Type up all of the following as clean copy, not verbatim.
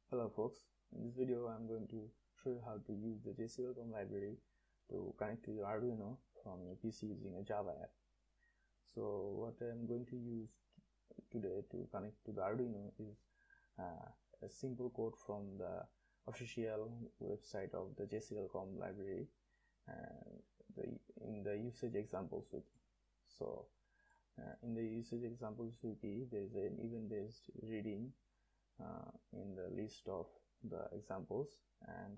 Hello folks, in this video I'm going to show you how to use the JSerialComm library to connect to your Arduino from your PC using a Java app. So what I'm going to use today to connect to the Arduino is a simple code from the official website of the JSerialComm library and in the usage examples wiki. So in the usage examples wiki there is an event-based reading in the list of the examples, and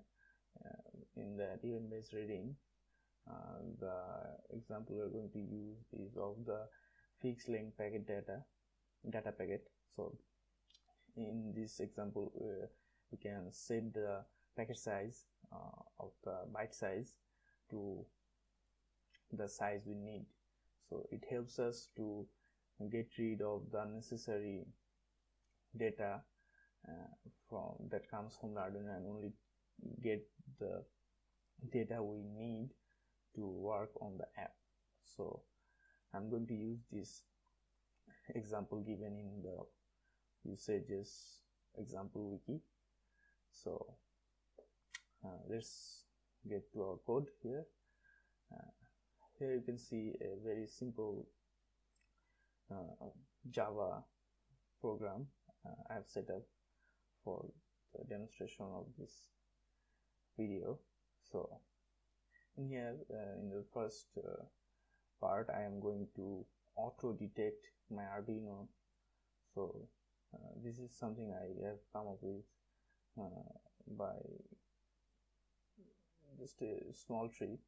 in that event-based reading the example we are going to use is of the fixed length packet data packet. So in this example we can set the packet size of the byte size to the size we need. So it helps us to get rid of the unnecessary data from that comes from the Arduino and only get the data we need to work on the app. So I'm going to use this example given in the usages example wiki. So let's get to our code here. Here you can see a very simple Java program I have set up for the demonstration of this video. So in here in the first part I am going to auto detect my Arduino. So this is something I have come up with by just a small trick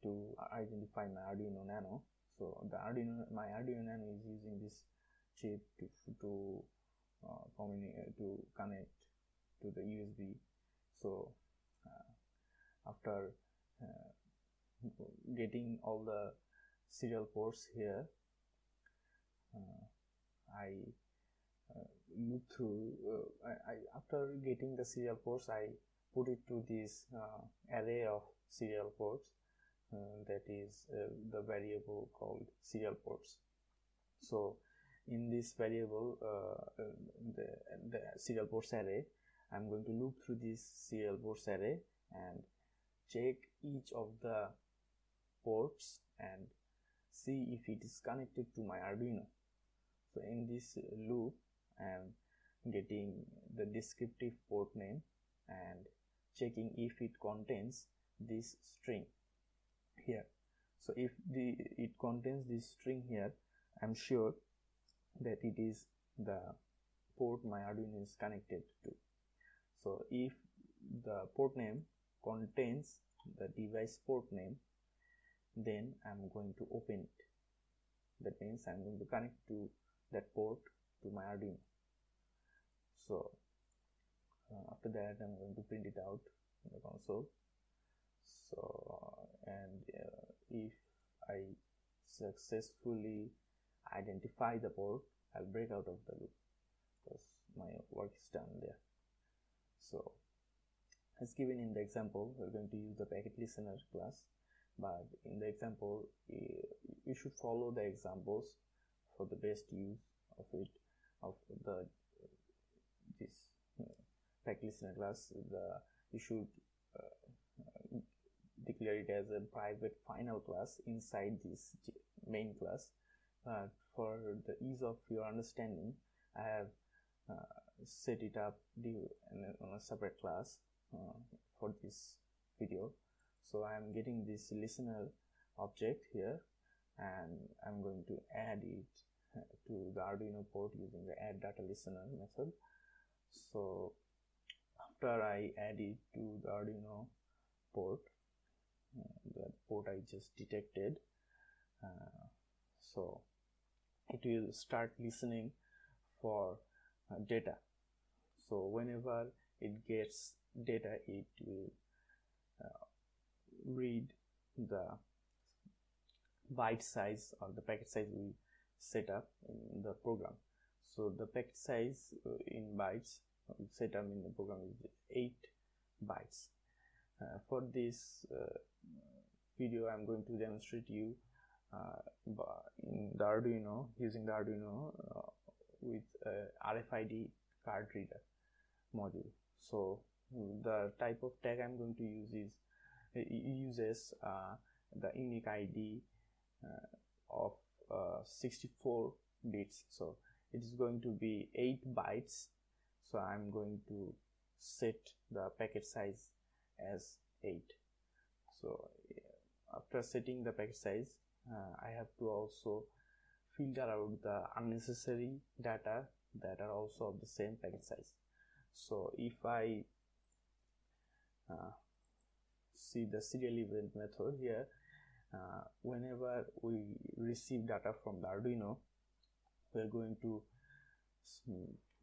to identify my Arduino Nano. So my Arduino Nano is using this chip to connect to the USB. So after getting all the serial ports here, I look through after getting the serial ports I put it to this array of serial ports that is the variable called serial ports. So in this variable the serial ports array, I'm going to look through this serial ports array and check each of the ports and see if it is connected to my Arduino. So in this loop I am getting the descriptive port name and checking if it contains this string here. So if it contains this string here, I'm sure that it is the port my Arduino is connected to. So if the port name contains the device port name, then I'm going to open it. That means I'm going to connect to that port to my Arduino. So after that I'm going to print it out in the console. So and if I successfully identify the port, I'll break out of the loop because my work is done there. So as given in the example, we're going to use the packet listener class, but in the example you should follow the examples for the best use of it, of the this packet listener class. You should declare it as a private final class inside this main class. But for the ease of your understanding, I have set it up on a separate class for this video. So I am getting this listener object here and I'm going to add it to the Arduino port using the add data listener method. So after I add it to the Arduino port, the port I just detected, so it will start listening for data. So whenever it gets data, it will read the byte size or the packet size we set up in the program. So the packet size in bytes set up in the program is 8 bytes. For this video I'm going to demonstrate you in the Arduino, using the Arduino with RFID card reader module. So the type of tag I'm going to use is uses the unique ID of 64 bits. So it is going to be 8 bytes. So I'm going to set the packet size as 8. So after setting the packet size, I have to also filter out the unnecessary data that are also of the same packet size. So if I see the serial event method here, whenever we receive data from the Arduino, we are going to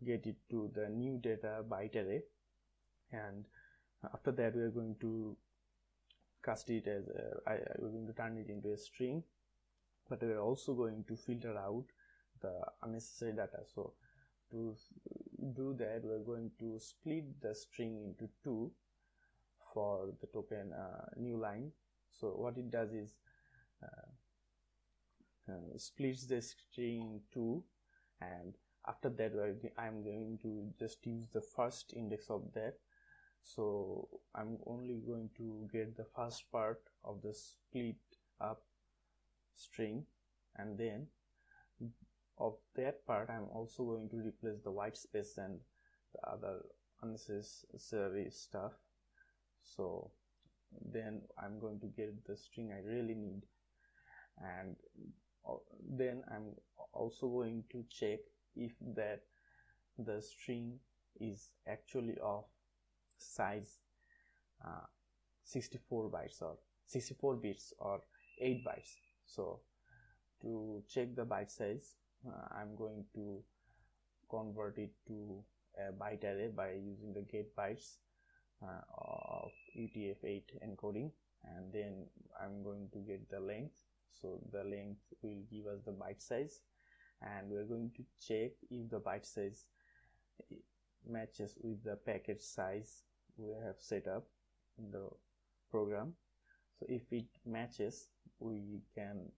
get it to the new data byte array, and after that we are going to cast it as we're going to turn it into a string, but we are also going to filter out the unnecessary data. So to do that, we are going to split the string into 2 for the token new line. So what it does is splits the string in 2, and after that I'm going to just use the first index of that. So I'm only going to get the first part of the split up string, and then of that part I'm also going to replace the white space and the other unnecessary stuff. So then I'm going to get the string I really need, and then I'm also going to check if that the string is actually of size 64 bytes or 64 bits or 8 bytes. So to check the byte size, I'm going to convert it to a byte array by using the get bytes of UTF-8 encoding, and then I'm going to get the length. So the length will give us the byte size, and we're going to check if the byte size matches with the packet size we have set up in the program. So if it matches, we can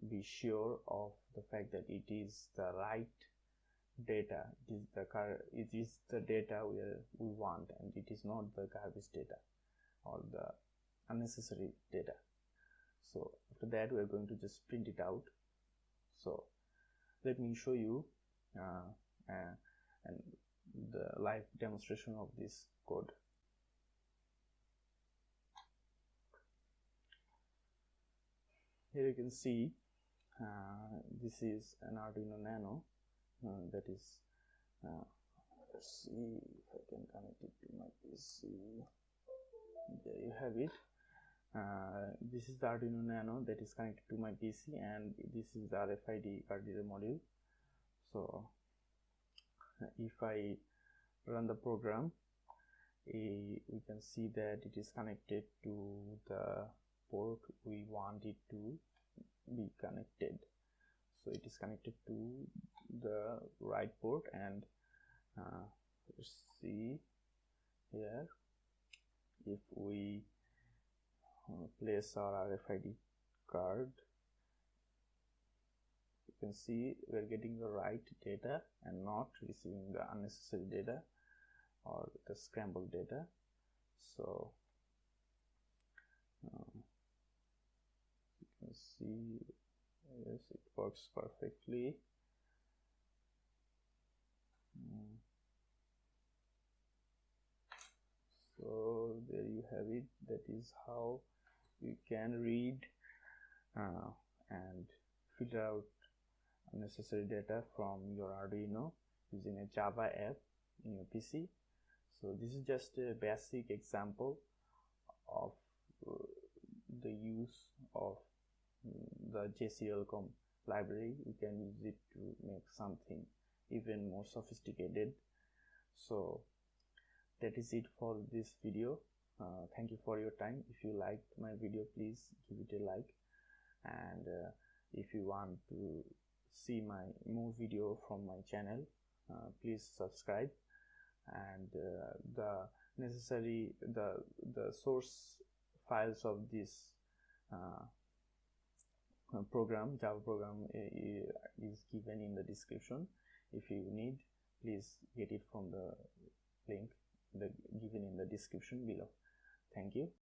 be sure of the fact that it is the right data, it is the data we want, and it is not the garbage data or the unnecessary data. So after that we are going to just print it out. So let me show you and the live demonstration of this code. Here you can see this is an Arduino Nano that is let's see if I can connect it to my PC. There you have it. This is the Arduino Nano that is connected to my PC, and this is the RFID card reader module. So if I run the program, we can see that it is connected to the port we want it to be connected. So it is connected to the right port, and let's see here, if we place our RFID card, you can see we are getting the right data and not receiving the unnecessary data or the scrambled data. So you can see, yes, it works perfectly. So there you have it. That is how you can read and filter out unnecessary data from your Arduino using a Java app in your PC. So this is just a basic example of the use of the JSerialComm library. You can use it to make something even more sophisticated. So that is it for this video. Thank you for your time. If you liked my video, please give it a like, and if you want to see my more video from my channel, please subscribe, and the necessary the source files of this Java program is given in the description. If you need, please get it from the link. given in the description below. Thank you.